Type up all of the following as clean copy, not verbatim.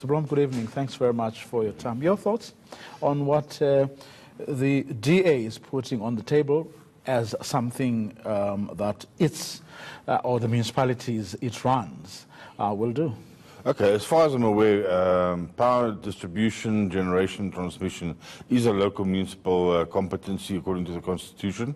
Mr. Blom, good evening. Thanks very much for your time. Your thoughts on what the DA is putting on the table as something that it's, or the municipalities it runs, will do? Okay, as far as I'm aware, power distribution, generation, transmission is a local municipal competency according to the Constitution.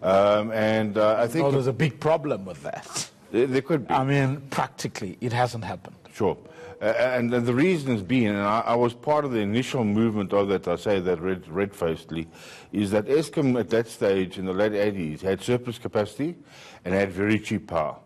I think there's a big problem with that. There could be. I mean, practically, it hasn't happened. Sure. And the reason has been, and I was part of the initial movement of that, I say that red-facedly, is that Eskom at that stage in the late 80s had surplus capacity and had very cheap power.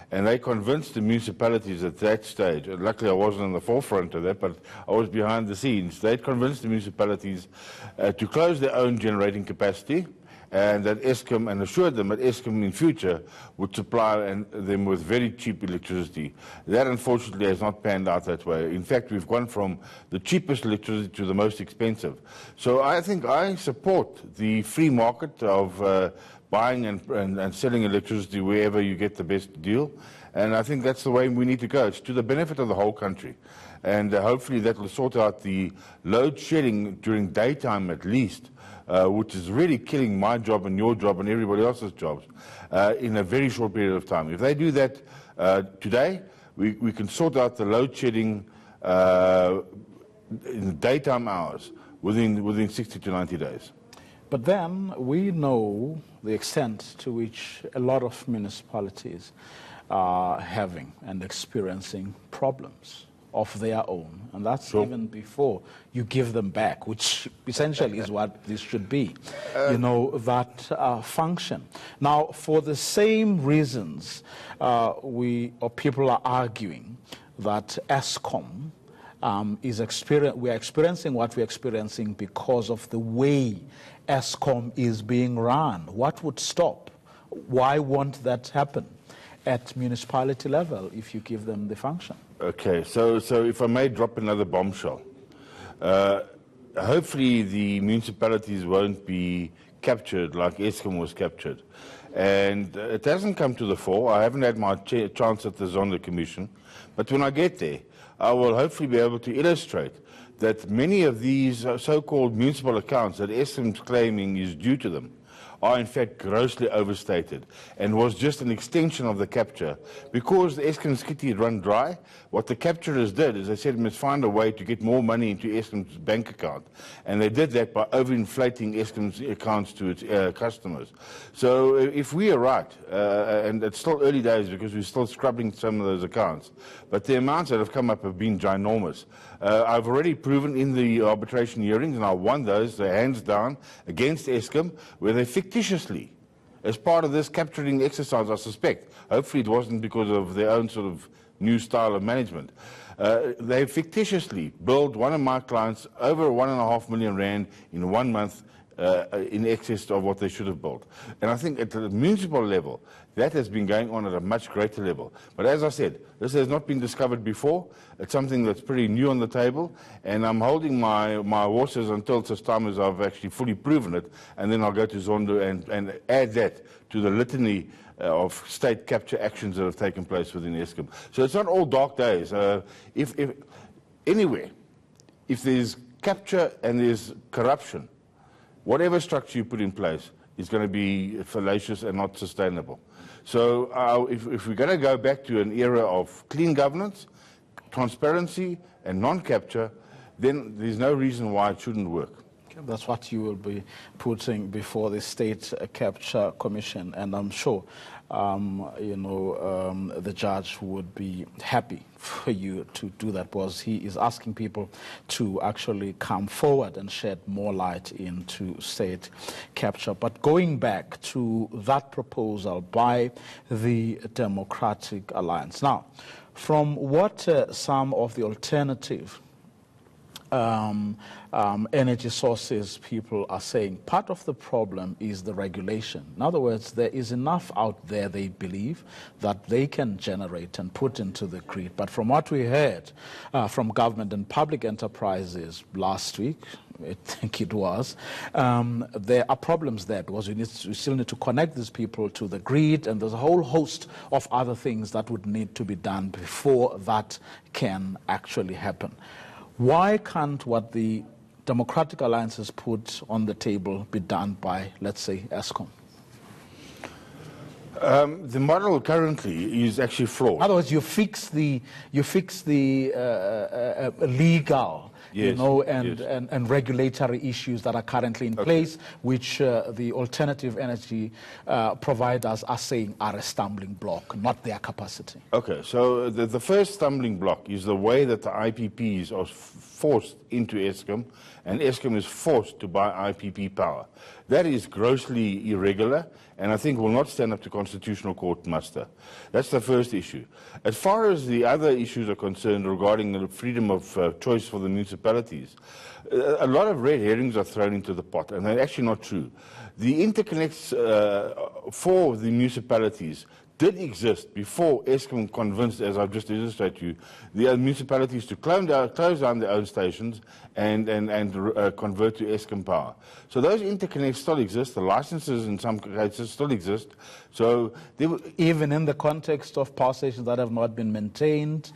And they convinced the municipalities at that stage, and luckily I wasn't in the forefront of that, but I was behind the scenes, they'd convinced the municipalities to close their own generating capacity, and that Eskom, and assured them that Eskom in future would supply them with very cheap electricity. That unfortunately has not panned out that way. In fact, we've gone from the cheapest electricity to the most expensive. So I think I support the free market of buying and selling electricity wherever you get the best deal. And I think that's the way we need to go. It's to the benefit of the whole country. And hopefully that will sort out the load shedding during daytime at least, which is really killing my job and your job and everybody else's jobs in a very short period of time. If they do that today, we can sort out the load shedding in the daytime hours within 60 to 90 days. But then we know the extent to which a lot of municipalities are having and experiencing problems of their own, and that's sure. Even before you give them back, which essentially is what this should be, that function. Now, for the same reasons, people are arguing that Eskom we are experiencing what we're experiencing because of the way Eskom is being run. What would stop? Why won't that happen at municipality level if you give them the function? Okay, so if I may drop another bombshell, hopefully the municipalities won't be captured like Eskom was captured. And it hasn't come to the fore. I haven't had my chance at the Zondo Commission, but when I get there, I will hopefully be able to illustrate that many of these so-called municipal accounts that Eskom's claiming is due to them are in fact grossly overstated and was just an extension of the capture. Because the Eskom's kitty had run dry, what the capturers did is they said we must find a way to get more money into Eskom's bank account. And they did that by overinflating Eskom's accounts to its customers. So if we are right, and it's still early days because we're still scrubbing some of those accounts, but the amounts that have come up have been ginormous. I've already proven in the arbitration hearings, and I won those, hands down, against Eskom, where they fictitiously, as part of this capturing exercise, I suspect, hopefully it wasn't because of their own sort of new style of management, they fictitiously billed one of my clients over 1.5 million rand in 1 month in excess of what they should have billed. And I think at the municipal level, that has been going on at a much greater level. But as I said, this has not been discovered before. It's something that's pretty new on the table, and I'm holding my horses until such time as I've actually fully proven it, and then I'll go to Zondo and add that to the litany of state capture actions that have taken place within Eskom. So it's not all dark days. If anywhere, if there's capture and there's corruption, whatever structure you put in place is going to be fallacious and not sustainable. So if we're going to go back to an era of clean governance, transparency, and non-capture, then there's no reason why it shouldn't work. That's what you will be putting before the State Capture Commission, and I'm sure the judge would be happy for you to do that, because he is asking people to actually come forward and shed more light into state capture. But going back to that proposal by the Democratic Alliance. Now, from what some of the alternative energy sources people are saying, part of the problem is the regulation. In other words, there is enough out there, they believe, that they can generate and put into the grid. But from what we heard from government and public enterprises last week, I think it was, there are problems there, because we still need to connect these people to the grid, and there's a whole host of other things that would need to be done before that can actually happen. Why can't what the Democratic Alliance has put on the table be done by, let's say, Eskom? The model currently is actually flawed. In other words, you fix the legal, yes, and regulatory issues that are currently in place, which the alternative energy providers are saying are a stumbling block, not their capacity. Okay, so the first stumbling block is the way that the IPPs are forced into Eskom, and Eskom is forced to buy IPP power. That is grossly irregular, and I think will not stand up to constitutional court muster. That's the first issue. As far as the other issues are concerned regarding the freedom of choice for the municipalities, a lot of red herrings are thrown into the pot, and they're actually not true. The interconnects for the municipalities did exist before Eskom convinced, as I've just illustrated to you, the municipalities to close down their own stations and convert to Eskom power. So those interconnects still exist. The licenses in some cases still exist. So even in the context of power stations that have not been maintained,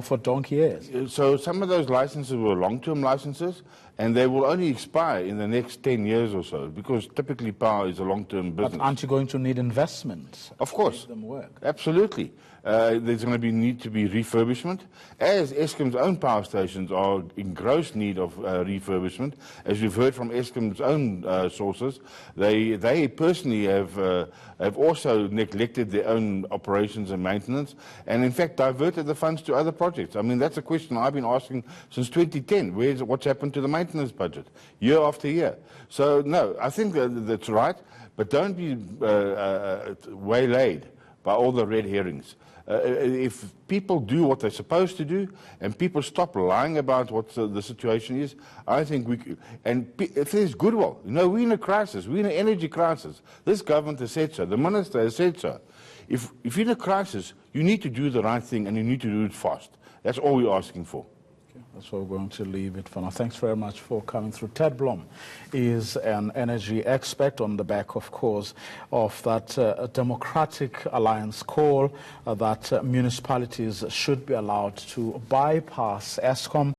for donkey years. So some of those licenses were long-term licenses, and they will only expire in the next 10 years or so, because typically power is a long-term business. But aren't you going to need investment? Of course. To make them work? Absolutely. There's going to need to be refurbishment, as Eskom's own power stations are in gross need of refurbishment. As we've heard from Eskom's own sources, they personally have also neglected their own operations and maintenance, and in fact diverted the funds to other projects. I mean, that's a question I've been asking since 2010. What's happened to the maintenance budget, year after year? So no, I think that's right, but don't be waylaid by all the red herrings. If people do what they're supposed to do, and people stop lying about what the situation is, I think if there's goodwill, we're in a crisis, we're in an energy crisis. This government has said so, the minister has said so. If you're in a crisis, you need to do the right thing, and you need to do it fast. That's all we're asking for. That's where we're going to leave it for now. Thanks very much for coming through. Ted Blom is an energy expert on the back, of course, of that Democratic Alliance call that municipalities should be allowed to bypass Eskom.